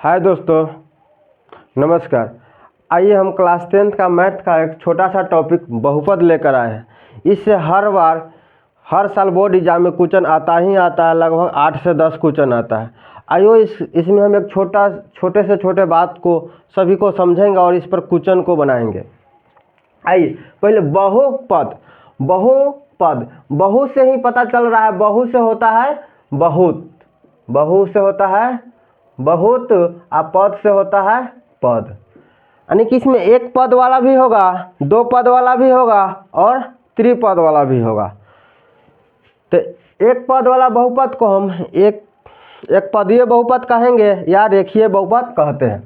हाय दोस्तों, नमस्कार। आइए हम क्लास 10th का मैथ का एक छोटा सा टॉपिक बहुपद लेकर आए हैं। इससे हर साल बोर्ड एग्जाम में क्वेश्चन आता ही आता है, लगभग 8 से 10 क्वेश्चन आता है। आइए इसमें हम एक छोटे से छोटे बात को सभी को समझेंगे और इस पर क्वेश्चन को बनाएंगे। आइए पहले बहुपद बहु से ही पता चल रहा है। बहु से होता है बहुत, बहु से होता है बहुत, और पद से होता है पद। यानी कि इसमें एक पद वाला भी होगा, दो पद वाला भी होगा और त्रिपद वाला भी होगा। तो एक पद वाला बहुपद को हम एक पदीय बहुपद कहेंगे या रेखीय बहुपद कहते हैं।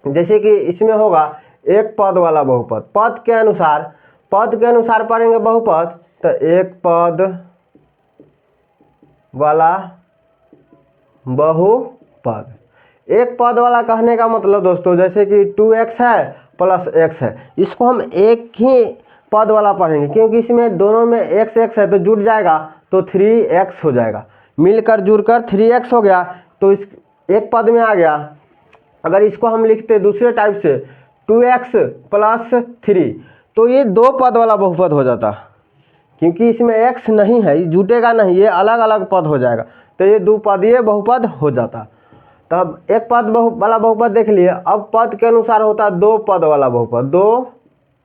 जैसे कि इसमें होगा एक पद वाला बहुपद। पद के अनुसार पढ़ेंगे बहुपद, तो एक पद वाला बहुपद। एक पद वाला कहने का मतलब दोस्तों, जैसे कि 2x है प्लस x है, इसको हम एक ही पद वाला पढ़ेंगे क्योंकि इसमें दोनों में x है तो जुड़ जाएगा तो 3x हो जाएगा। मिलकर जुड़कर 3x हो गया तो इस एक पद में आ गया। अगर इसको हम लिखते दूसरे टाइप से 2x प्लस 3, तो ये दो पद वाला बहुपद हो जाता, क्योंकि इसमें x नहीं है, ये जुटेगा नहीं, ये अलग अलग पद हो जाएगा, तो ये द्विपदीय बहुपद हो जाता। तब एक पद वाला बहुपद देख लिए। अब पद के अनुसार होता है दो पद वाला बहुपद। दो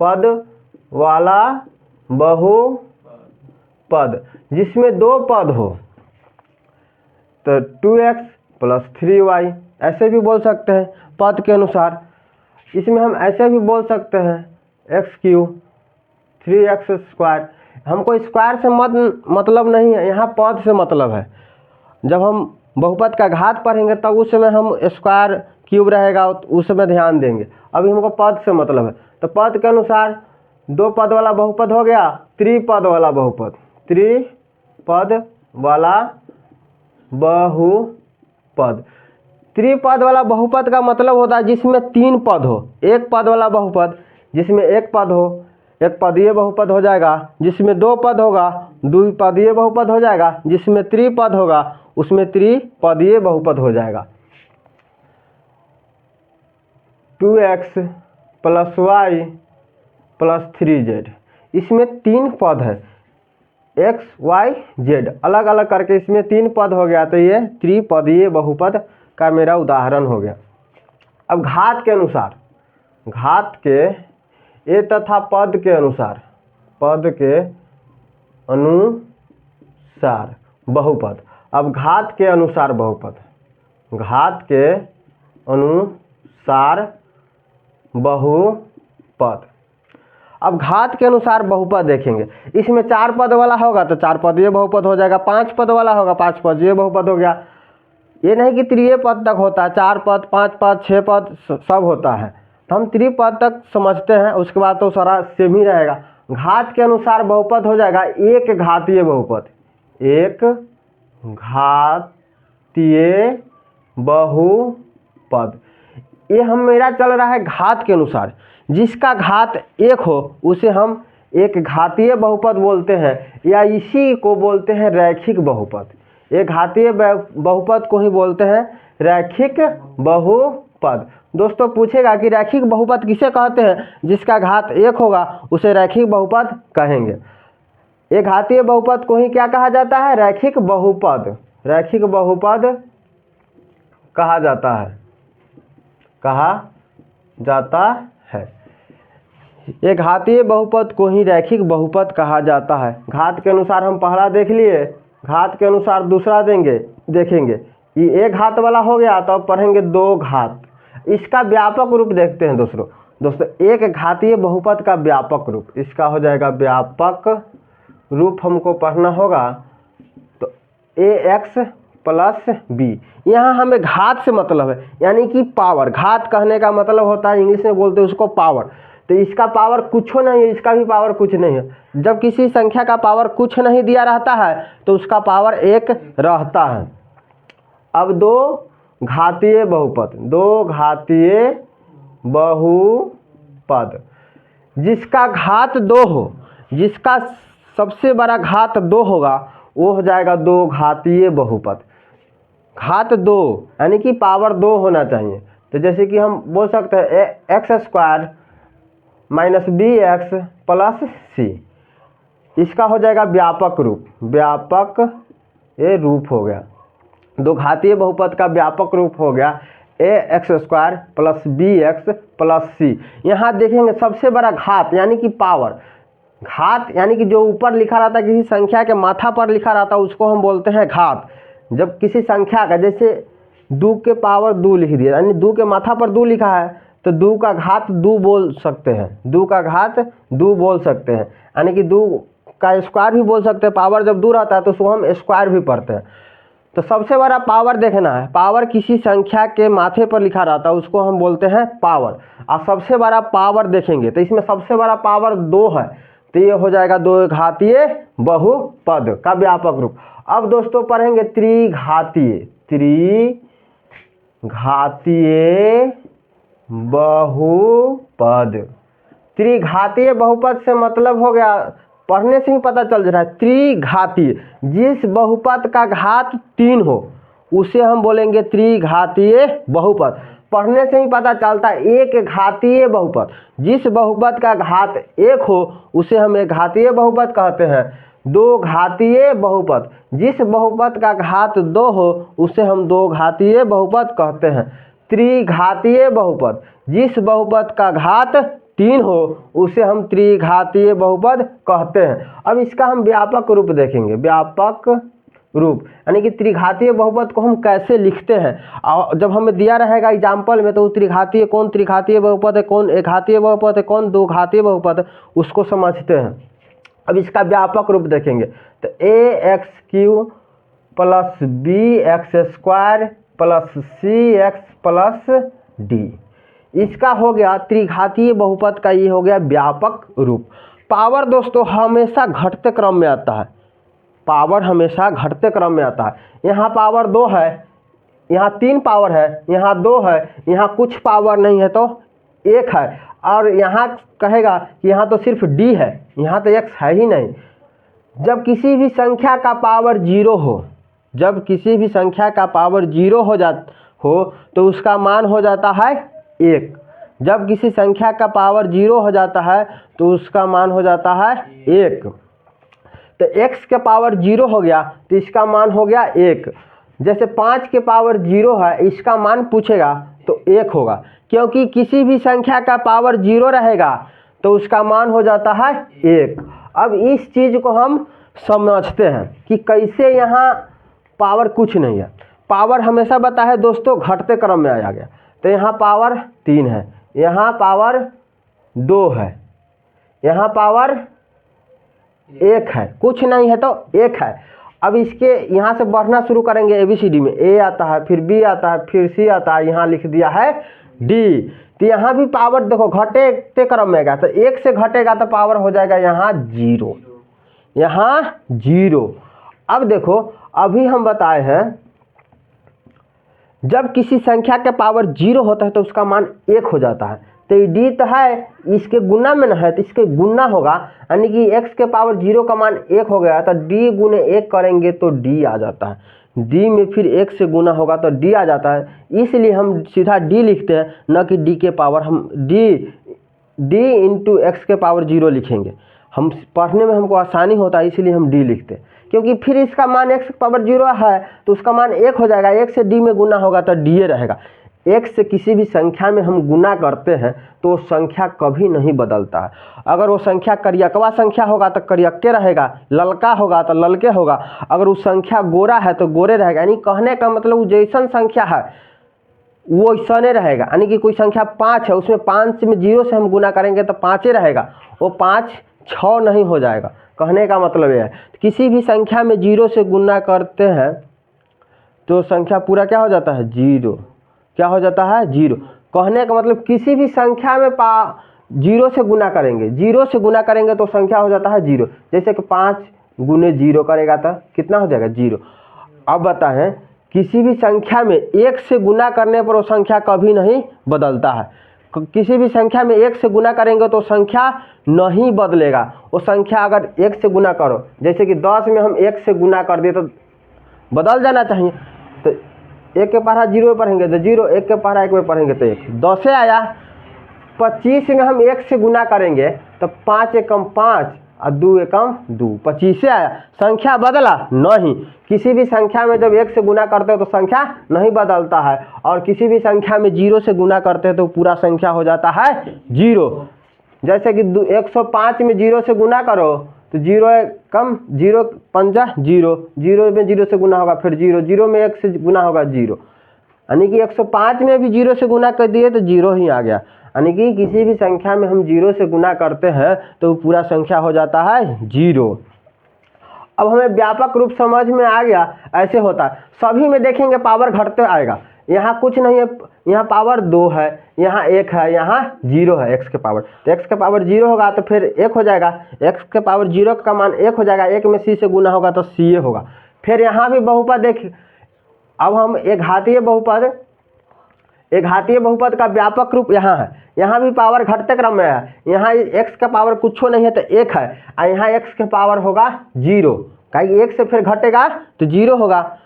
पद वाला बहुपद जिसमें दो पद हो, तो 2x प्लस 3y ऐसे भी बोल सकते हैं पद के अनुसार। इसमें हम ऐसे भी बोल सकते हैं x³ 3x²। हमको स्क्वायर से मतलब नहीं है, यहाँ पद से मतलब है। जब हम बहुपद का घात पढ़ेंगे तब उस समय हम स्क्वायर क्यूब रहेगा, उस समय ध्यान देंगे। अभी हमको पद से मतलब है, तो पद के अनुसार दो पद वाला बहुपद हो गया त्रिपद वाला बहुपद। त्रिपद वाला बहुपद। त्रिपद वाला बहुपद का मतलब होता है जिसमें तीन पद हो। एक पद वाला बहुपद जिसमें एक पद हो, एक पदीय बहुपद हो जाएगा। जिसमें दो पद होगा द्विपदीय बहुपद हो जाएगा। जिसमें त्रिपद होगा उसमें त्रिपदीय बहुपद हो जाएगा। 2x plus y plus 3z, इसमें तीन पद है, x y z अलग अलग करके इसमें तीन पद हो गया, तो ये त्रिपदीय बहुपद का मेरा उदाहरण हो गया। अब घात के अनुसार ए तथा पद के अनुसार बहुपद। अब घात के अनुसार बहुपद, घात के अनुसार बहुपद। अब घात के अनुसार बहुपद देखेंगे। इसमें चार पद वाला होगा तो चार पदीय बहुपद हो जाएगा। पांच पद वाला होगा पांच पदीय बहुपद हो गया। ये नहीं कि त्रिय पद तक होता है, चार पद, पांच पद, छः पद सब होता है, तो हम त्रिपद तक समझते हैं, उसके बाद तो सारा सेम ही रहेगा। घात के अनुसार बहुपद हो जाएगा एक घातीय बहुपद। एक घातीय बहुपद। ये हम मेरा चल रहा है घात के अनुसार। जिसका घात एक हो उसे हम एक घातीय बहुपद बोलते हैं, या इसी को बोलते हैं रैखिक बहुपद। एक घातीय बहुपद को ही बोलते हैं रैखिक बहुपद। दोस्तों पूछेगा कि रैखिक बहुपद किसे कहते हैं? जिसका घात एक होगा उसे रैखिक बहुपद कहेंगे। एक घातीय बहुपद को ही क्या कहा जाता है? रैखिक बहुपद। रैखिक बहुपद कहा जाता है। एक घातीय बहुपद को ही रैखिक बहुपद कहा जाता है। घात के अनुसार हम पहला देख लिए, घात के अनुसार दूसरा देखेंगे। ये एक घात वाला हो गया तो अब पढ़ेंगे दो घात। इसका व्यापक रूप देखते हैं दोस्तों एक घातीय बहुपद का व्यापक रूप, इसका हो जाएगा व्यापक रूप हमको पढ़ना होगा। तो ax प्लस b, यहाँ हमें घात से मतलब है, यानी कि पावर। घात कहने का मतलब होता है, इंग्लिश में बोलते हैं उसको पावर। तो इसका पावर कुछ नहीं है, इसका भी पावर कुछ नहीं है। जब किसी संख्या का पावर कुछ नहीं दिया रहता है तो उसका पावर एक रहता है। अब दो घातीय बहुपद जिसका घात दो हो, जिसका सबसे बड़ा घात दो होगा वो हो जाएगा दो घातीय बहुपद। घात 2 यानी कि पावर 2 होना चाहिए। तो जैसे कि हम बोल सकते हैं x² - bx + c, इसका हो जाएगा व्यापक रूप। व्यापक ये रूप हो गया, दो घातीय बहुपद का व्यापक रूप हो गया ax² + bx + c। यहाँ देखेंगे सबसे बड़ा घात यानी कि पावर, घात यानी कि जो ऊपर लिखा रहता है किसी संख्या के माथा पर लिखा रहता है उसको हम बोलते हैं घात। जब किसी संख्या का, जैसे 2 के पावर 2 लिख दिया यानी 2 के माथा पर 2 लिखा है तो 2 का घात 2 बोल सकते हैं, 2 का घात 2 बोल सकते हैं, यानी कि 2 का स्क्वायर भी बोल सकते हैं। पावर जब 2 रहता है तो उसको हम स्क्वायर भी पढ़ते हैं। तो सबसे बड़ा पावर देखना है, पावर किसी संख्या के माथे पर लिखा रहता है उसको हम बोलते हैं पावर। और सबसे बड़ा पावर देखेंगे तो इसमें सबसे बड़ा पावर 2 है, तो ये हो जाएगा 2 घातीय बहुपद का व्यापक रूप। अब दोस्तों पढ़ेंगे त्रिघातीय, त्रिघातीय बहुपद। त्रिघातीय बहुपद से मतलब हो गया, पढ़ने से ही पता चल रहा है, त्रिघातीय जिस बहुपद का घात 3 हो उसे हम बोलेंगे त्रिघातीय बहुपद। पढ़ने से ही पता चलता है एक घातीय बहुपद, जिस बहुपद का घात 1 हो उसे हम एक घातीय बहुपद कहते हैं। 2 घातीय बहुपद, जिस बहुपद का घात 2 हो उसे हम 2 घातीय बहुपद कहते हैं। त्रिघातीय बहुपद, जिस बहुपद का घात 3 हो उसे हम त्रिघातीय बहुपद कहते हैं। अब इसका हम व्यापक रूप देखेंगे, व्यापक रूप यानी कि त्रिघातीय बहुपद को हम कैसे लिखते हैं। और जब हमें दिया रहेगा एग्जाम्पल में तो त्रिघातीय कौन त्रिघातीय बहुपद है, कौन एक घातीय बहुपद है, कौन 2 घातीय बहुपद है, उसको समझते हैं। अब इसका व्यापक रूप देखेंगे तो ax³ + bx² + cx + d, इसका हो गया त्रिघातीय बहुपद का, ये हो गया व्यापक रूप। पावर दोस्तों हमेशा घटते क्रम में आता है, पावर हमेशा घटते क्रम में आता है। यहाँ पावर 2 है, यहाँ 3 पावर है, यहाँ 2 है, यहाँ कुछ पावर नहीं है तो 1 है, और यहाँ कहेगा कि यहाँ तो सिर्फ d है, यहाँ तो x है ही नहीं। जब किसी भी संख्या का पावर 0 हो, जब किसी भी संख्या का पावर 0 हो तो उसका मान हो जाता है 1। जब किसी संख्या का पावर 0 हो जाता है तो उसका मान हो जाता है 1। तो x के पावर 0 हो गया तो इसका मान हो गया 1। जैसे 5 के पावर 0 है, इसका मान पूछेगा तो 1 होगा, क्योंकि किसी भी संख्या का पावर 0 रहेगा तो उसका मान हो जाता है 1। अब इस चीज़ को हम समझते हैं कि कैसे यहाँ पावर कुछ नहीं है, पावर हमेशा बता है दोस्तों घटते क्रम में आया गया। तो यहाँ पावर 3 है, यहाँ पावर 2 है, यहाँ पावर 1 है, कुछ नहीं है तो 1 है। अब इसके यहाँ से बढ़ना शुरू करेंगे ABCD में, A आता है, फिर B आता है, फिर C आता है, यहाँ लिख दिया है D। तो यहाँ भी पावर देखो घटते क्रम में गया, तो 1 से घटेगा तो पावर हो जाएगा यहाँ 0, यहाँ 0। अब देखो अभी हम बताए हैं जब किसी संख्या के पावर 0 होता है तो उसका मान 1 हो जाता है। तो ये d तो है, इसके गुना में न है तो इसके गुना होगा, यानी कि x के पावर 0 का मान 1 हो गया तो d गुने 1 करेंगे तो d आ जाता है, d में फिर 1 से गुना होगा तो d आ जाता है। इसलिए हम सीधा d लिखते हैं, न कि d के पावर, हम d इंटू x के पावर 0 लिखेंगे। हम पढ़ने में हमको आसानी होता है इसलिए हम d लिखते हैं, क्योंकि फिर इसका मान x के पावर 0 है तो उसका मान 1 हो जाएगा, 1 से d में गुना होगा तो d रहेगा। 1 से किसी भी संख्या में हम गुना करते हैं तो संख्या कभी नहीं बदलता है। अगर वो संख्या करियकवा संख्या होगा तो करियक्के रहेगा, ललका होगा तो ललके होगा, अगर वो संख्या गोरा है तो गोरे रहेगा। यानी कहने का मतलब वो जैसन संख्या है वो ऐसा रहेगा। यानी कि कोई संख्या 5 है, उसमें 5 में 0 से हम गुना करेंगे तो 5 रहेगा, वो 5 6 नहीं हो जाएगा। कहने का मतलब यह है किसी भी संख्या में 0 से गुना करते हैं तो संख्या पूरा क्या हो जाता है 0, क्या हो जाता है 0। कहने का मतलब किसी भी संख्या में 0 से गुना करेंगे, 0 से गुना करेंगे तो संख्या हो जाता है 0। जैसे कि 5 गुने 0 करेगा तो कितना हो जाएगा 0। अब बताएं किसी भी संख्या में 1 से गुना करने पर वो संख्या कभी नहीं बदलता है। किसी भी संख्या में 1 से गुना करेंगे तो संख्या नहीं बदलेगा। वो संख्या अगर 1 से गुना करो, जैसे कि 10 में हम 1 से गुना कर दिए तो बदल जाना चाहिए। तो एक के पढ़ा 0 में पढ़ेंगे तो 0, एक के पढ़ा 1 में पढ़ेंगे तो 1। 10 से आया। 25 में हम 1 से गुना करेंगे तो 5 एकम 5 और 2 एकम 2, 25 से आया। संख्या बदला नहीं, किसी भी संख्या में जब 1 से गुना करते हो तो संख्या नहीं बदलता है, और किसी भी संख्या में 0 से गुना करते हैं तो पूरा संख्या हो जाता है 0। जैसे कि 105 में 0 से गुना करो तो 0 कम 0 पंजा 0, 0 में 0 से गुना होगा फिर 0, 0 में 1 से गुना होगा 0, यानी कि 105 में भी 0 से गुना कर दिए तो 0 ही आ गया। यानी कि किसी भी संख्या में हम 0 से गुना करते हैं तो पूरा संख्या हो जाता है 0। अब हमें व्यापक रूप समझ में आ गया, ऐसे होता है। सभी में देखेंगे पावर घटते आएगा, यहाँ कुछ नहीं है, यहाँ पावर 2 है, यहाँ 1 है, यहाँ 0 है x के पावर, तो x के पावर 0 होगा तो फिर 1 हो जाएगा, x के पावर 0 का मान 1 हो जाएगा, 1 में c से गुना होगा तो ca होगा। फिर यहाँ भी बहुपद देखिए, अब हम एक घातीय बहुपद का व्यापक रूप यहाँ है, यहाँ भी पावर घटते क्रम में है, यहाँ x का पावर कुछ नहीं है तो 1 है, और यहाँ x के पावर होगा 0, कहीं 1 से फिर घटेगा तो 0 होगा।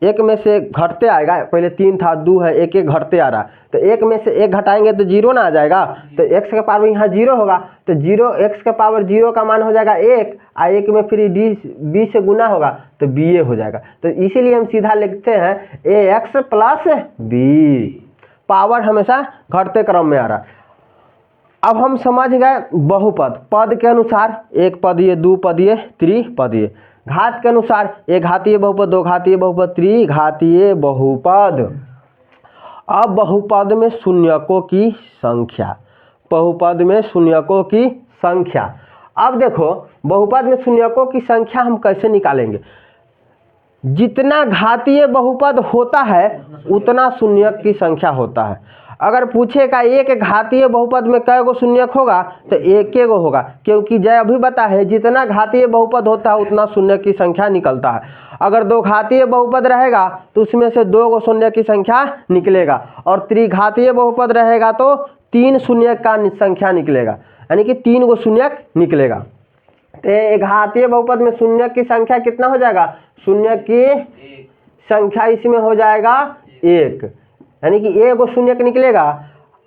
एक में से घटते आएगा, पहले 3 था 2 है, 1 1 घटते आ रहा है, तो 1 में से 1 घटाएंगे तो 0 ना आ जाएगा, तो x का पावर यहाँ 0 होगा, तो 0 x का पावर 0 का मान हो जाएगा 1, और 1 में फिर b से गुना होगा तो ba हो जाएगा। तो इसीलिए हम सीधा लिखते हैं ax प्लस b, पावर हमेशा घटते क्रम में आ रहा है। अब हम समझ गए बहुपद, पद के अनुसार एक पदीय, दो पदीय, त्रिपदीय। घात के अनुसार एक घातीय बहुपद, दो घातीय बहुपद, त्रिघातीय बहुपद। अब बहुपद में शून्यकों की संख्या, बहुपद में शून्यकों की संख्या। अब देखो बहुपद में शून्यकों की संख्या हम कैसे निकालेंगे। जितना घातीय बहुपद होता है उतना शून्यक की संख्या होता है। अगर पूछेगा एक घातीय बहुपद में कै गो शून्यक होगा तो एक गो होगा, क्योंकि जय अभी बता है जितना घातीय बहुपद होता है उतना शून्यक की संख्या निकलता है। अगर दो घातीय बहुपद रहेगा तो उसमें से 2 गो शून्यक की संख्या निकलेगा, और त्रिघातीय बहुपद रहेगा तो 3 शून्यक का संख्या निकलेगा, यानी कि 3 गो शून्यक निकलेगा। तो घातीय बहुपद में शून्यक की संख्या कितना हो जाएगा, शून्यक की संख्या इसमें हो जाएगा 1, यानी कि 1 गो शून्यक निकलेगा।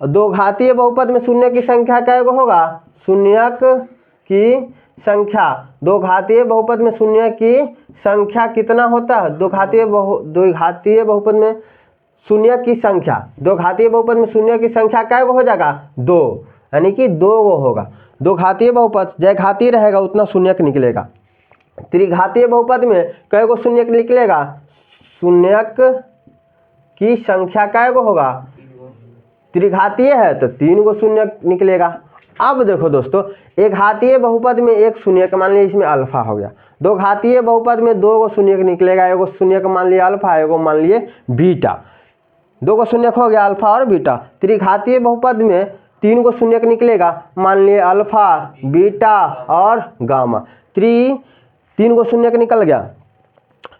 दो घातीय बहुपद में शून्य की संख्या कै गो होगा, शून्यक की संख्या, दो घातीय बहुपद में शून्य की संख्या कितना होता है, दो घातीय बहुपद में शून्य की संख्या, दो घातीय बहुपद में शून्य की संख्या कै गो हो जाएगा 2, यानी कि 2 गो होगा। दो घातीय बहुपद जय घातीय रहेगा उतना शून्यक निकलेगा। त्रिघातीय बहुपद में कै गो शून्यक निकलेगा, शून्यक की संख्या कै गो होगा, त्रिघातीय है तो 3 गो शून्यक निकलेगा। अब देखो दोस्तों, एक घातीय बहुपद में एक शून्यक मान लिया, इसमें अल्फा हो गया। दो घातीय बहुपद में 2 गो शून्यक निकलेगा, एगो शून्यक मान लिया अल्फा, एगो मान लिए बीटा, 2 गो शून्यक हो गया अल्फा और बीटा। त्रिघातीय बहुपद में 3 गो शून्यक निकलेगा, मान लिए अल्फा, बीटा और गामा, 3 गो शून्यक निकल गया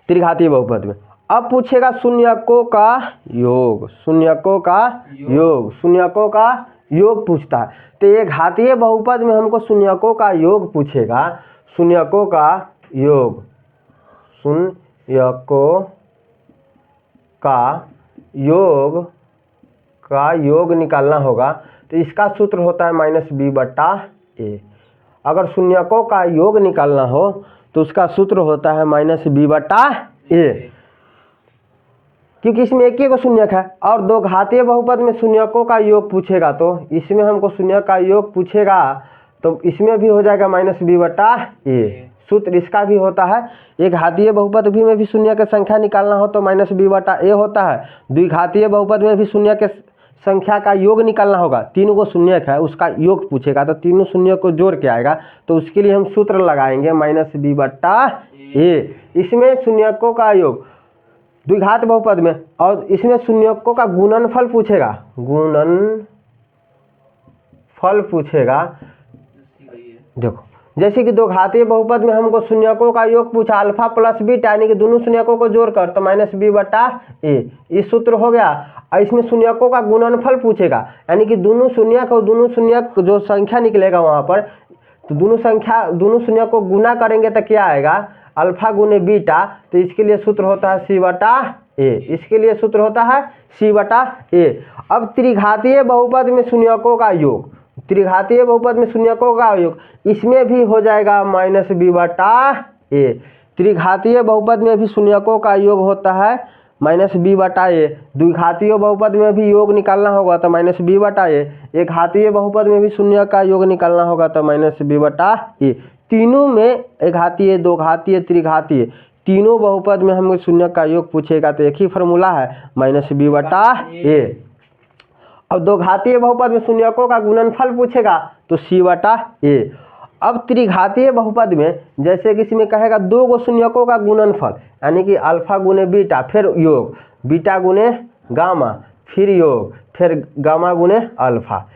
त्रिघातीय बहुपद में। अब पूछेगा शून्यकों का योग, शून्यकों का योग, शून्यकों का योग पूछता है। तो ये घातीय बहुपद में हमको शून्यकों का योग पूछेगा, शून्यकों का योग, शून्यकों का योग निकालना होगा। तो इसका सूत्र होता है -b/a। अगर शून्यकों का योग निकालना हो तो उसका सूत्र होता है -b/a, क्योंकि इसमें एक ही को शून्यक है। और दो घातीय बहुपद में शून्यकों का योग पूछेगा तो इसमें हमको शून्यक का योग पूछेगा तो इसमें भी हो जाएगा -b/a। सूत्र इसका भी होता है, एक घातीय बहुपद भी में भी शून्य की संख्या निकालना हो तो -b/a होता है। द्विघातीय बहुपद में भी शून्य के संख्या का योग निकालना होगा, 3 गो शून्यक है उसका योग पूछेगा तो तीनों शून्य को जोड़ के आएगा, तो उसके लिए हम सूत्र लगाएंगे -b/a। इसमें शून्यकों का योग द्विघात बहुपद में, और इसमें शून्यकों का गुणनफल पूछेगा, गुणनफल पूछेगा। देखो जैसे कि दो घातीय बहुपद में हमको शून्यकों का योग पूछा अल्फा प्लस बीटा, यानी कि दोनों शून्यकों को जोड़कर तो -b/a, इस सूत्र हो गया। और इसमें शून्यकों का गुणनफल पूछेगा, यानी कि दोनों शून्यक जो संख्या निकलेगा वहाँ पर, तो दोनों शून्य को गुना करेंगे तो क्या आएगा, अल्फा गुने बीटा, तो इसके लिए सूत्र होता है c/a। ए। इसके लिए सूत्र होता है c बटा a। अब त्रिघातीय बहुपद में शून्यकों का योग, त्रिघातीय बहुपद में शून्यकों का योग, इसमें भी हो जाएगा माइनस b बटा a। त्रिघातीय बहुपद में भी शून्यकों का योग होता है माइनस b बटा a। द्विघातीय बहुपद में भी योग निकालना होगा तो माइनस b बटा a। एक घातीय बहुपद में भी शून्य का योग निकालना होगा तो माइनस b बटा a। तीनों में, एक घातीय, दो घातीय, त्रिघातीय, तीनों बहुपद में हमें शून्य का योग पूछेगा तो एक ही फॉर्मूला है माइनस b बटा a। अब दो घातीय बहुपद में शून्यकों का गुणनफल पूछेगा तो c बटा a। अब त्रिघातीय बहुपद में जैसे किसी में कहेगा दो गो शून्यकों का गुणनफल, यानी कि अल्फा गुने बीटा, फिर योग, बीटा गुने गामा, फिर योग, फिर गामा गुने अल्फा,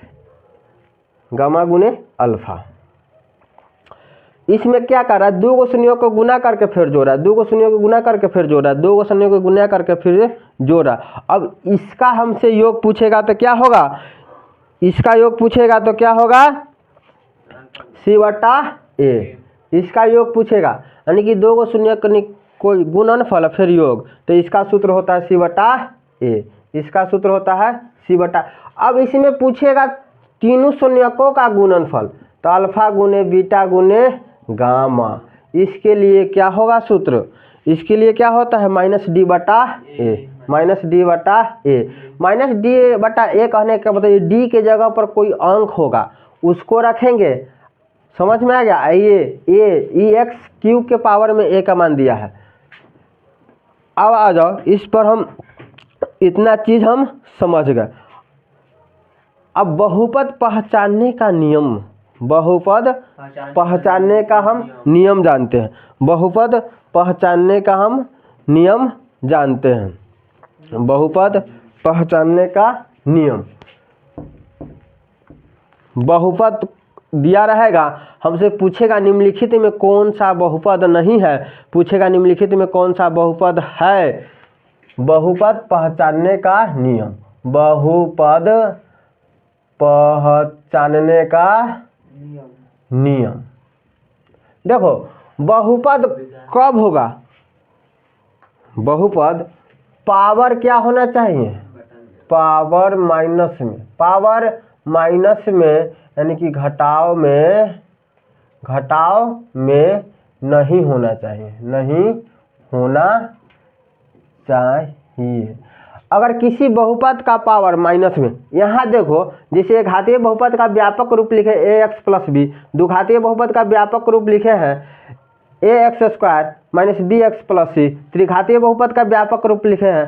गामा गुने अल्फा। इसमें क्या कर रहा है, दो गो शून्यों को गुना करके फिर जोड़ा, दो गो शून्यों को गुना करके फिर जोड़ा, दो गो शून्यों को गुना करके फिर जोड़ा। अब इसका हमसे योग पूछेगा तो क्या होगा, इसका योग पूछेगा तो क्या होगा c बटा a। इसका योग पूछेगा यानी कि दो गो शून्य कोई गुणनफल फिर योग, तो इसका सूत्र होता है c बटा a। इसका सूत्र होता है c बटा। अब इसमें पूछेगा तीनों शून्यकों का गुणनफल, तो अल्फा गुने बीटा गुने गामा। इसके लिए क्या होगा सूत्र, इसके लिए क्या होता है माइनस d बटा a, माइनस d बटा a। माइनस d बटा a कहने का मतलब d के जगह पर कोई अंक होगा उसको रखेंगे, समझ में आ गया। ये एक्स क्यूब के पावर में a का मान दिया है। अब आ जाओ इस पर, हम इतना चीज हम समझ गए। अब बहुपद पहचानने का नियम, बहुपद पहचानने का हम नियम जानते हैं, बहुपद पहचानने का हम नियम जानते हैं, बहुपद पहचानने का नियम। बहुपद दिया रहेगा, हमसे पूछेगा निम्नलिखित में कौन सा बहुपद नहीं है, पूछेगा निम्नलिखित में कौन सा बहुपद है। बहुपद पहचानने का नियम, बहुपद पहचानने का नियम। देखो बहुपद कब होगा, बहुपद पावर क्या होना चाहिए, पावर माइनस में, पावर माइनस में यानी कि घटाव में नहीं होना चाहिए, नहीं होना चाहिए। अगर किसी बहुपद का पावर माइनस में, यहाँ देखो जैसे घातीय बहुपद का व्यापक रूप लिखे ax प्लस बी, द्विघातीय बहुपद का व्यापक रूप लिखे हैं ax square minus B X plus C, त्रिघातीय बहुपद का व्यापक रूप लिखे हैं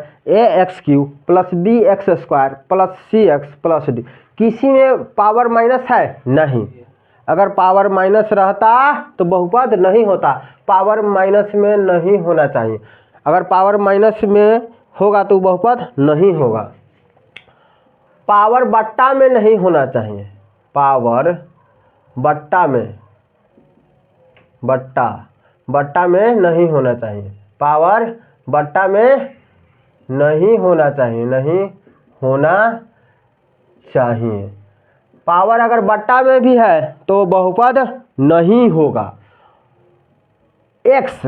ax cube plus B X square plus C X plus D. किसी में पावर माइनस है नहीं, अगर पावर माइनस रहता तो बहुपद नहीं होता, पावर माइनस में नहीं होना चाहिए। अगर पावर माइनस में होगा तो बहुपद नहीं होगा। पावर बट्टा में नहीं होना चाहिए, पावर बट्टा में, बट्टा में नहीं होना चाहिए, पावर बट्टा में नहीं होना चाहिए, नहीं होना चाहिए। पावर अगर बट्टा में भी है तो बहुपद नहीं होगा। एक्स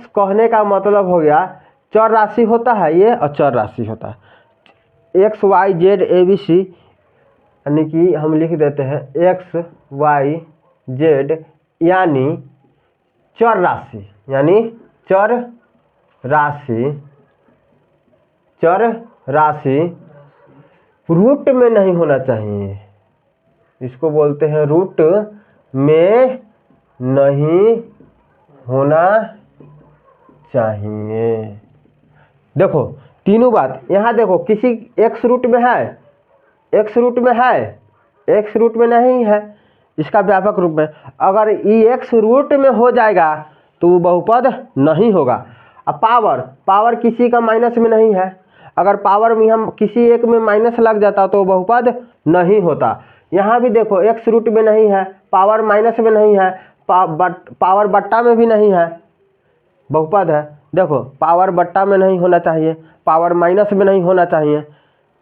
कहने का मतलब हो गया चर राशि होता है, ये अचर राशि होता है। X Y Z A B C, यानी कि हम लिख देते हैं एक्स वाई जेड यानी चर राशि, यानी चर राशि रूट में नहीं होना चाहिए, इसको बोलते हैं रूट में नहीं होना चाहिए। देखो तीनों बात यहाँ देखो, किसी एक्स रूट में है, एक्स रूट में है, एक्स रूट में नहीं है, इसका व्यापक रूप में। अगर ई एक्स रूट में हो जाएगा तो वो बहुपद नहीं होगा। अब पावर किसी का माइनस में नहीं है, अगर पावर में हम किसी एक में माइनस लग जाता तो बहुपद नहीं होता। यहाँ भी देखो एक्स रूट में नहीं है, पावर माइनस में नहीं है, पावर बट्टा में भी नहीं है, बहुपद है। देखो पावर बट्टा में नहीं होना चाहिए, पावर माइनस में नहीं होना चाहिए,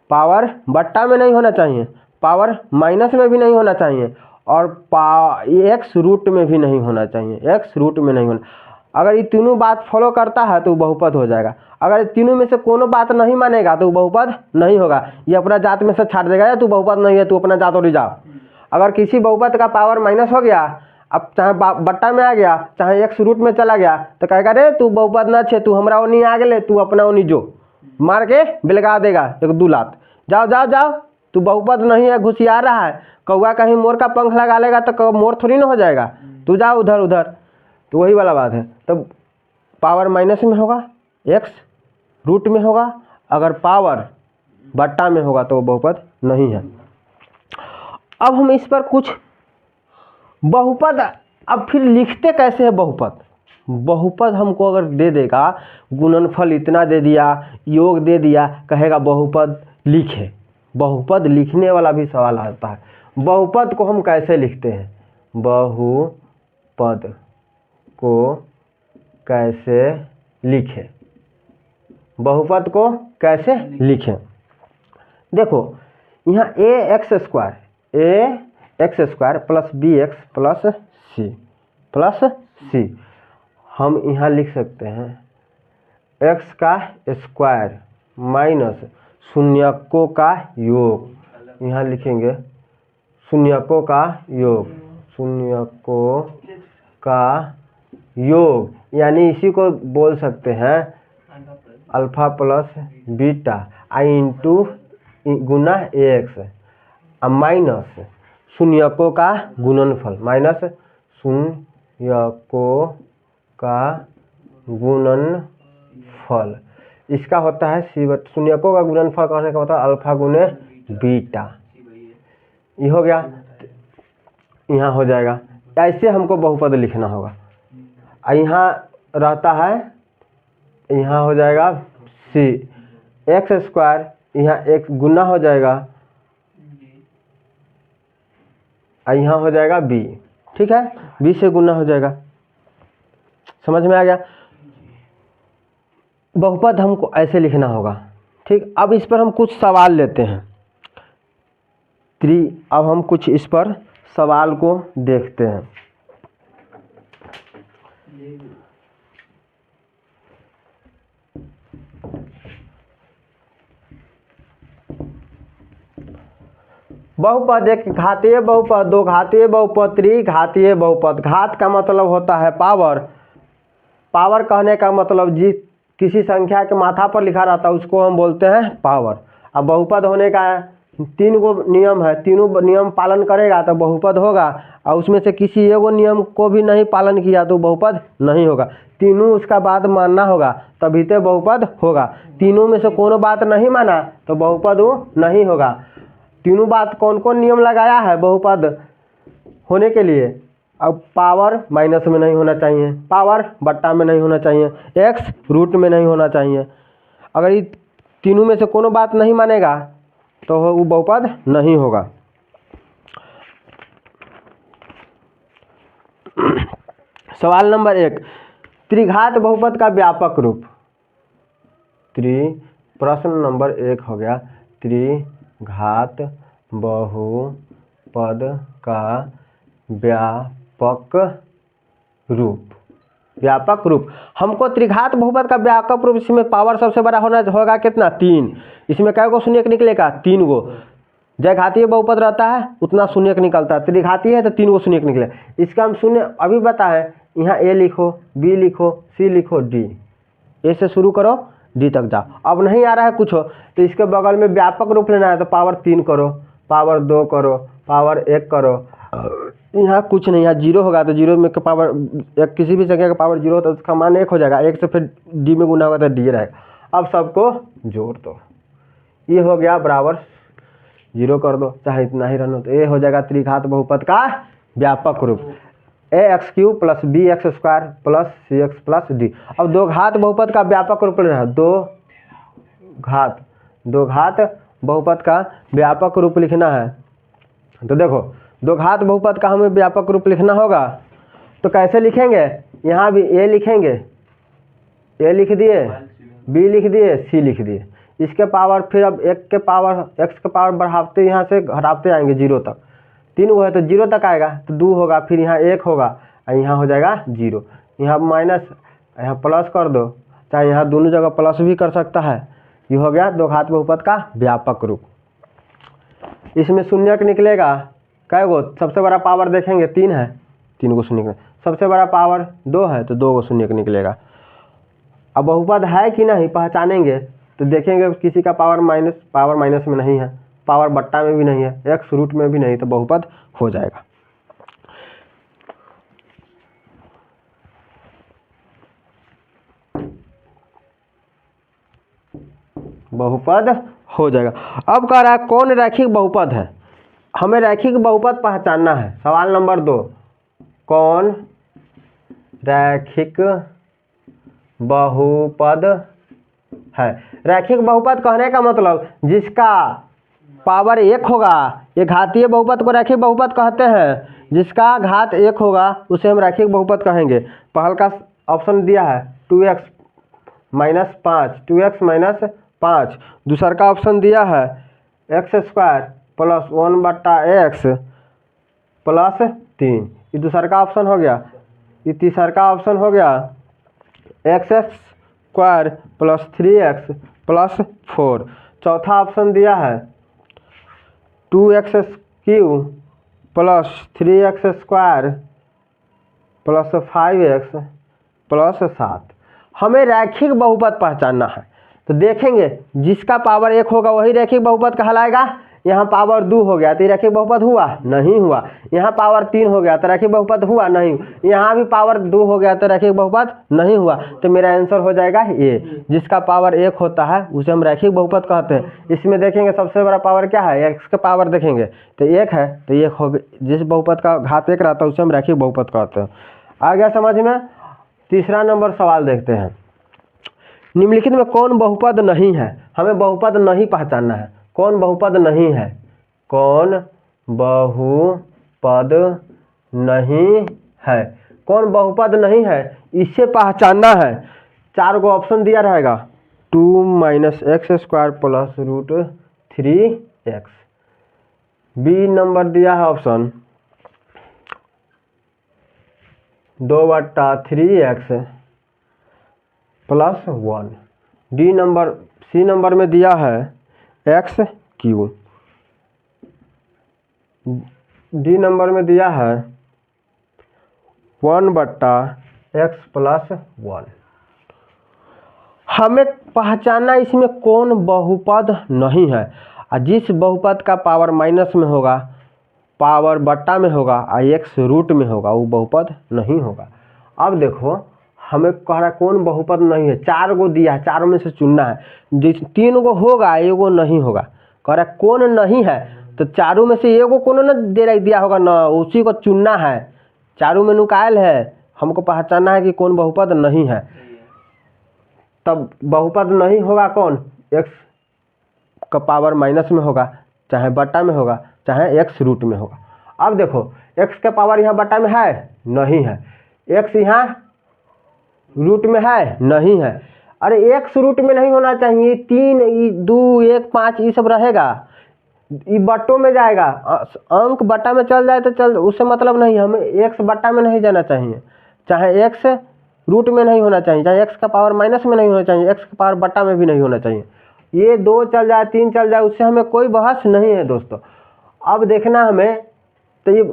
पावर बट्टा में नहीं होना चाहिए, पावर माइनस में भी नहीं होना चाहिए, और एक्स रूट में भी नहीं होना चाहिए, एक्स रूट में नहीं होना। अगर ये तीनों बात फॉलो करता है तो वो बहुपद हो जाएगा। अगर तीनों में से कोनो बात नहीं मानेगा तो वो बहुपद नहीं होगा। ये अपना जात में से छाट देगा, या तू बहुपद नहीं है, तू अपना जात और जाओ। अगर किसी बहुपद का पावर माइनस हो गया, अब चाहे बट्टा में आ गया, चाहे एक्स रूट में चला गया, तो कहेगा रे तू बहुपद न छे, तू हमरा ओनी आ गए, तू अपना ओनी जो, मार के बिलगा देगा एक दू लात। जाओ जाओ जाओ, तू बहुपद नहीं है, घुसिया रहा है। कौआ कहीं मोर का पंख लगा लेगा तो मोर थोड़ी ना हो जाएगा, तू जाओ उधर उधर। तो वही वाला बात है। तो पावर माइनस में होगा, एक्स रूट में होगा, अगर पावर बट्टा में होगा तो वो बहुपद नहीं है। अब हम इस पर कुछ बहुपद, अब फिर लिखते कैसे है बहुपद। बहुपद हमको अगर दे देगा, गुणनफल इतना दे दिया, योग दे दिया, कहेगा बहुपद लिखे। बहुपद लिखने वाला भी सवाल आता है। बहुपद को हम कैसे लिखते हैं, बहुपद को कैसे लिखें, बहुपद को कैसे लिखें। देखो यहाँ A X square plus B X plus C हम यहाँ लिख सकते हैं एक्स का स्क्वायर माइनस शून्यकों का योग। यहाँ लिखेंगे शून्यकों का योग, शून्यकों का योग, यानी इसी को बोल सकते हैं अल्फा प्लस बीटा आई इंटू गुना एक्स, माइनस शून्यकों का गुणनफल, माइनस शून्यकों का गुणनफल, इसका होता है सी। शून्यकों का गुणनफल करने का होता है अल्फा गुने बीटा। ये हो गया, यहाँ हो जाएगा। ऐसे हमको बहुपद लिखना होगा। यहाँ रहता है, यहाँ हो जाएगा सी एक्स स्क्वायर, यहाँ एक गुना हो जाएगा, यहाँ हो जाएगा बी। ठीक है, बी से गुना हो जाएगा। समझ में आ गया। बहुपद हमको ऐसे लिखना होगा। ठीक, अब इस पर हम कुछ सवाल लेते हैं। अब हम कुछ इस पर सवाल को देखते हैं। बहुपद, एक घातीय बहुपद, दो घातीय बहुपद, त्रिघातीय बहुपद। घात का मतलब होता है पावर। पावर कहने का मतलब किसी संख्या के माथा पर लिखा रहता है उसको हम बोलते हैं पावर। अब बहुपद होने का 3 गो नियम है, तीनों नियम पालन करेगा तो बहुपद होगा, और उसमें से किसी एगो नियम को भी नहीं पालन किया तो बहुपद नहीं होगा। तीनों उसका बात मानना होगा तभी तो बहुपद होगा। तीनों में से कोनो बात नहीं माना तो बहुपद नहीं होगा। तीनों बात कौन कौन नियम लगाया है बहुपद होने के लिए। अब पावर माइनस में नहीं होना चाहिए, पावर बट्टा में नहीं होना चाहिए, एक्स रूट में नहीं होना चाहिए। अगर ये तीनों में से कोनो बात नहीं मानेगा तो वो बहुपद नहीं होगा। सवाल नंबर 1, त्रिघात बहुपद का व्यापक रूप। प्रश्न नंबर 1 हो गया, त्रिघात बहुपद का व्यापक रूप। व्यापक रूप, हमको त्रिघात बहुपद का व्यापक रूप, इसमें पावर सबसे बड़ा होना होगा कितना, 3। इसमें कै गो शून्य निकलेगा, 3 गो। जय घातीय बहुपद रहता है उतना शून्य निकलता है, त्रिघातीय है तो 3 गो शून्य निकले। इसका हम शून्य अभी बताएं, यहाँ ए लिखो, बी लिखो, सी लिखो, डी। ए से शुरू करो, डी तक जाओ। अब नहीं आ रहा है कुछ हो तो इसके बगल में व्यापक रूप लेना है तो पावर 3 करो, पावर 2 करो, पावर 1 करो। यहाँ कुछ नहीं, यहाँ 0 होगा तो 0 में का पावर, किसी भी संख्या का पावर 0 होता है तो उसका मान 1 हो जाएगा। 1 से फिर डी में गुना होगा तो डी रहेगा। अब सबको जोड़ दो, ये हो गया बराबर 0 कर दो, चाहे इतना ही रहना, तो ये हो जाएगा त्रिघात बहुपद का व्यापक रूप, ax³ plus bx² plus cx plus D. अब दो घात बहुपद का व्यापक रूप लेना है, दो घात बहुपद का व्यापक रूप लिखना है। तो देखो दो घात बहुपद का हमें व्यापक रूप लिखना होगा, तो कैसे लिखेंगे, यहाँ भी a लिखेंगे, a लिख दिए, b लिख दिए, c लिख दिए। इसके पावर फिर अब x के पावर बढ़ाते यहाँ से घटाते आएंगे 0 तक। 3 गो है तो 0 तक आएगा तो 2 होगा, फिर यहाँ 1 होगा और यहाँ हो जाएगा 0। यहाँ माइनस, यहाँ प्लस कर दो, चाहे यहाँ दोनों जगह प्लस भी कर सकता है। ये हो गया दो घात बहुपद का व्यापक रूप। इसमें शून्यक निकलेगा कै गो, सबसे बड़ा पावर देखेंगे 3 है, 3 गो शून्य, सबसे बड़ा पावर 2 है तो 2 गो शून्यक निकलेगा। अब बहुपद है कि नहीं पहचानेंगे तो देखेंगे किसी का पावर माइनस में नहीं है, पावर बट्टा में भी नहीं है, एक्स रूट में भी नहीं, तो बहुपद हो जाएगा। बहुपद हो जाएगा। अब कह रहा है कौन रैखिक बहुपद है, हमें रैखिक बहुपद पहचानना है। सवाल नंबर 2, कौन रैखिक बहुपद है। रैखिक बहुपद कहने का मतलब जिसका पावर 1 होगा, ये घातीय बहुपद को रैखिक बहुपद कहते हैं। जिसका घात 1 होगा उसे हम रैखिक बहुपद कहेंगे। पहल का ऑप्शन दिया है 2x माइनस 5, दूसरा का ऑप्शन दिया है x² प्लस 1/x प्लस 3, ये दूसरा का ऑप्शन हो गया। ये तीसरा का ऑप्शन हो गया x² प्लस 3x प्लस 4, चौथा ऑप्शन दिया है 2x³ plus 3x² plus 5x plus 7। हमें रैखिक बहुपद पहचानना है तो देखेंगे जिसका पावर 1 होगा वही रैखिक बहुपद कहलाएगा। यहाँ पावर 2 हो गया तो रैखिक बहुपद हुआ नहीं हुआ। यहाँ पावर 3 हो गया तो रैखिक बहुपद हुआ नहीं। यहाँ भी पावर 2 हो गया तो रैखिक बहुपद नहीं हुआ। तो मेरा आंसर हो जाएगा ये, जिसका पावर 1 होता है उसे हम रैखिक बहुपद कहते हैं। इसमें देखेंगे सबसे बड़ा पावर क्या है, x का पावर देखेंगे तो 1 है, तो 1 हो गया। जिस बहुपद का घात 1 रहता है उसे हम रैखिक बहुपद कहते हैं। आ गया समझ में। तीसरा नंबर सवाल देखते हैं, निम्नलिखित में कौन बहुपद नहीं है। हमें बहुपद नहीं पहचानना है, कौन बहुपद नहीं है, कौन बहुपद नहीं है, कौन बहुपद नहीं है, इससे पहचानना है। 4 गो ऑप्शन दिया रहेगा 2 minus x² plus √3x। B number दिया है ऑप्शन 2/3x प्लस 1। सी नंबर में दिया है x³। डी नंबर में दिया है 1/x प्लस 1। हमें पहचानना इसमें कौन बहुपद नहीं है। और जिस बहुपद का पावर माइनस में होगा, पावर बट्टा में होगा और एक्स रूट में होगा, वो बहुपद नहीं होगा। अब देखो हमें कह रहा कौन बहुपद नहीं है। 4 गो दिया है, 4 में से चुनना है। जिस 3 गो होगा एगो नहीं होगा। कह रहा कौन नहीं है तो 4 में से एगो कौन न दिया होगा ना, उसी को चुनना है। 4 में नुकायल है, हमको पहचानना है कि कौन बहुपद नहीं है। तब बहुपद नहीं होगा कौन, एक्स का पावर माइनस में होगा, चाहे बट्टा में होगा, चाहे एक्स रूट में होगा। अब देखो एक्स का पावर यहाँ बट्टा में है नहीं है, एक्स यहाँ रूट में है नहीं है। अरे एक्स रूट में नहीं होना चाहिए, 3 2 1 5 ये सब रहेगा, ये बट्टों में जाएगा। अंक बट्टा में चल जाए तो चल, उससे मतलब नहीं। हमें एक्स बट्टा में नहीं जाना चाहिए, चाहे एक्स रूट में नहीं होना चाहिए, चाहे एक्स का पावर माइनस में नहीं होना चाहिए, एक्स का पावर बट्टा में भी नहीं होना चाहिए। ये 2 चल जाए 3 चल जाए उससे हमें कोई बहस नहीं है दोस्तों। अब देखना हमें तो ये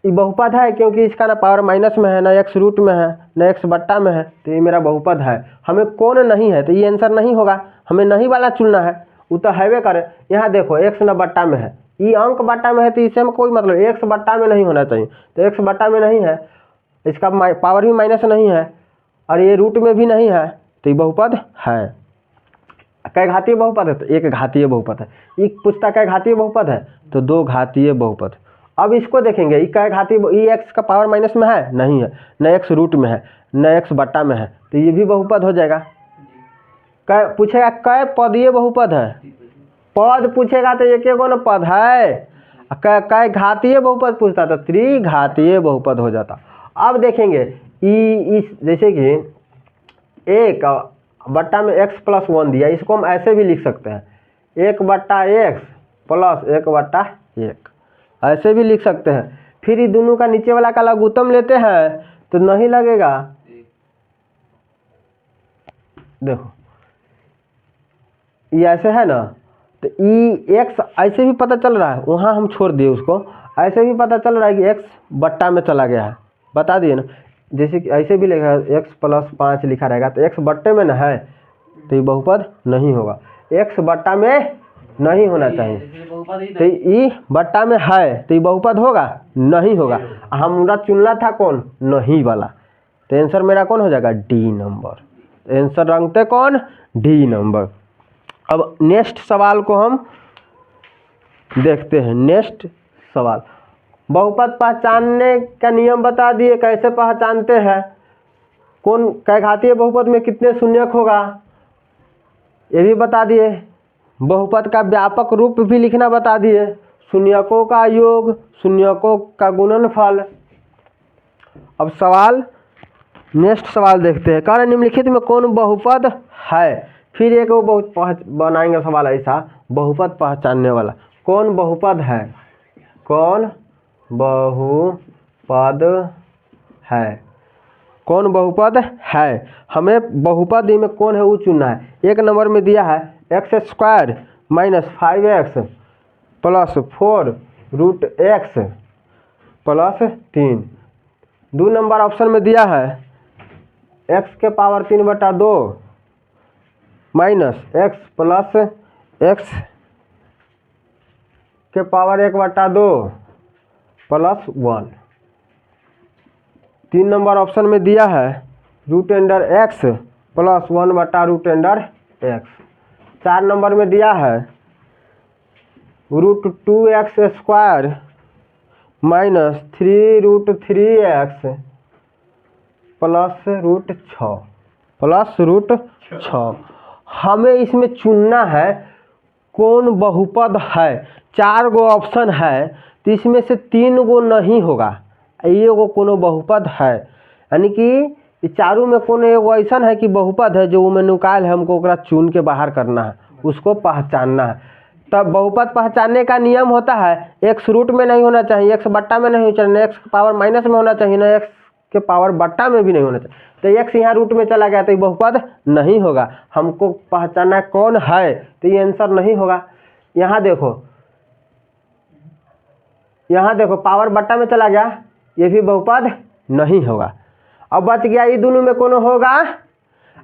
बहुपद है, क्योंकि इसका ना पावर माइनस में है, ना एक्स रूट में है, ना एक्स बट्टा में है, तो ये मेरा बहुपद है। हमें कौन नहीं है तो ये आंसर नहीं होगा, हमें नहीं वाला चुनना है। वो तो हैवे करे। यहाँ देखो एक्स ना बट्टा में है, ये अंक बट्टा में है तो इससे में कोई मतलब, एक्स बट्टा में नहीं होना चाहिए, तो एक्स बट्टा में नहीं है, इसका पावर भी माइनस नहीं है और ये रूट में भी नहीं है, तो ये बहुपद है। कै घातीय बहुपद है तो 1 घातीय बहुपद है। ये पूछता कै घातीय बहुपद है तो 2 घातीय बहुपद। अब इसको देखेंगे, ये कै घातीय, ये एक्स का पावर माइनस में है नहीं है, न एक्स रूट में है, न एक्स बट्टा में है, तो ये भी बहुपद हो जाएगा। कै पूछेगा कै पदीय बहुपद है, पद पूछेगा तो एक गो न पद है। कै घातीय बहुपद पूछता तो त्रिघातीय बहुपद हो जाता। अब देखेंगे इस जैसे कि 1 बट्टा में x प्लस 1 दिया, इसको हम ऐसे भी लिख सकते हैं 1/x प्लस 1/1, ऐसे भी लिख सकते हैं। फिर ये दोनों का नीचे वाला का लघुत्तम लेते हैं तो नहीं लगेगा, देखो ये ऐसे है ना, तो ई एक्स ऐसे भी पता चल रहा है, वहाँ हम छोड़ दिए उसको, ऐसे भी पता चल रहा है कि एक्स बट्टा में चला गया है, बता दिए ना। जैसे कि ऐसे भी लिखा है एक्स प्लस 5 लिखा रहेगा, तो एक्स बट्टे में ना है तो ये बहुपद नहीं होगा, एक्स बट्टा में नहीं होना चाहिए, तो ई बट्टा में है तो ये बहुपद होगा नहीं होगा। हमरा चुनना था कौन, नहीं वाला, तो आंसर मेरा कौन हो जाएगा, डी नंबर। आंसर रंगते कौन, डी नंबर। अब नेक्स्ट सवाल को हम देखते हैं। नेक्स्ट सवाल, बहुपद पहचानने का नियम बता दिए, कैसे पहचानते हैं, कौन कैघातीय बहुपद में कितने शून्यक होगा ये भी बता दिए, बहुपद का व्यापक रूप भी लिखना बता दिए, शून्यकों का योग, शून्यकों का गुणनफल। अब सवाल नेक्स्ट सवाल देखते हैं। कार्य निम्नलिखित में कौन बहुपद है, फिर एक वो बहुत बनाएंगे सवाल ऐसा, बहुपद पहचानने वाला, कौन बहुपद है, कौन बहुपद है, कौन बहुपद है, हमें बहुपद में कौन है वो चुनना है। एक नंबर में दिया है X square minus 5x plus 4 root X plus 3। 2 number option में दिया है x के power 3/2 minus x plus x के पावर 1/2 प्लस 1। 3 नंबर ऑप्शन में दिया है रूट अंडर x प्लस 1/रूट अंडर x। 4 नंबर में दिया है root 2x square minus 3 root 3x plus root 6 plus root 6। हमें इसमें चुनना है कौन बहुपद है। 4 गो ऑप्शन है तो इसमें से 3 गो नहीं होगा, ये गो कोनो बहुपद है, यानी कि चारों में कोनो एगो ऐसा है कि बहुपद है जो वो में निकाल है, हमको ओकरा चुन के बाहर करना है, उसको पहचानना है। तब बहुपद पहचानने का नियम होता है एक्स रूट में नहीं होना चाहिए, एक्स बट्टा में नहीं होना चाहिए, एक्स पावर माइनस में होना चाहिए, ना एक्स के पावर बट्टा में भी नहीं होना चाहिए। तो एक्स यहाँ रूट में चला गया तो ये बहुपद नहीं होगा। हमको पहचानना कौन है, तो ये आंसर नहीं होगा। यहाँ देखो पावर बट्टा में चला गया, ये भी बहुपद नहीं होगा। अब बच गया ये दोनों में कौन होगा।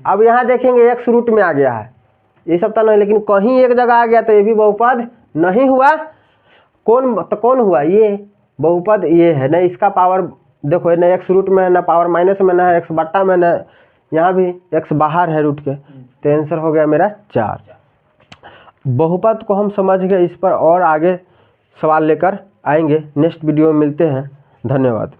अब यहाँ देखेंगे एक्स रूट में आ गया है, ये सब तो नहीं, लेकिन कहीं एक जगह आ गया तो ये भी बहुपद नहीं हुआ। कौन हुआ, ये बहुपद ये है ना, इसका पावर देखो ना एक्स रूट में है ना, पावर माइनस में ना, एक्स बट्टा में ना, यहाँ भी एक्स बाहर है रूट के, तो आंसर हो गया मेरा 4। बहुपद को हम समझ गए, इस पर और आगे सवाल लेकर आएंगे। नेक्स्ट वीडियो में मिलते हैं, धन्यवाद।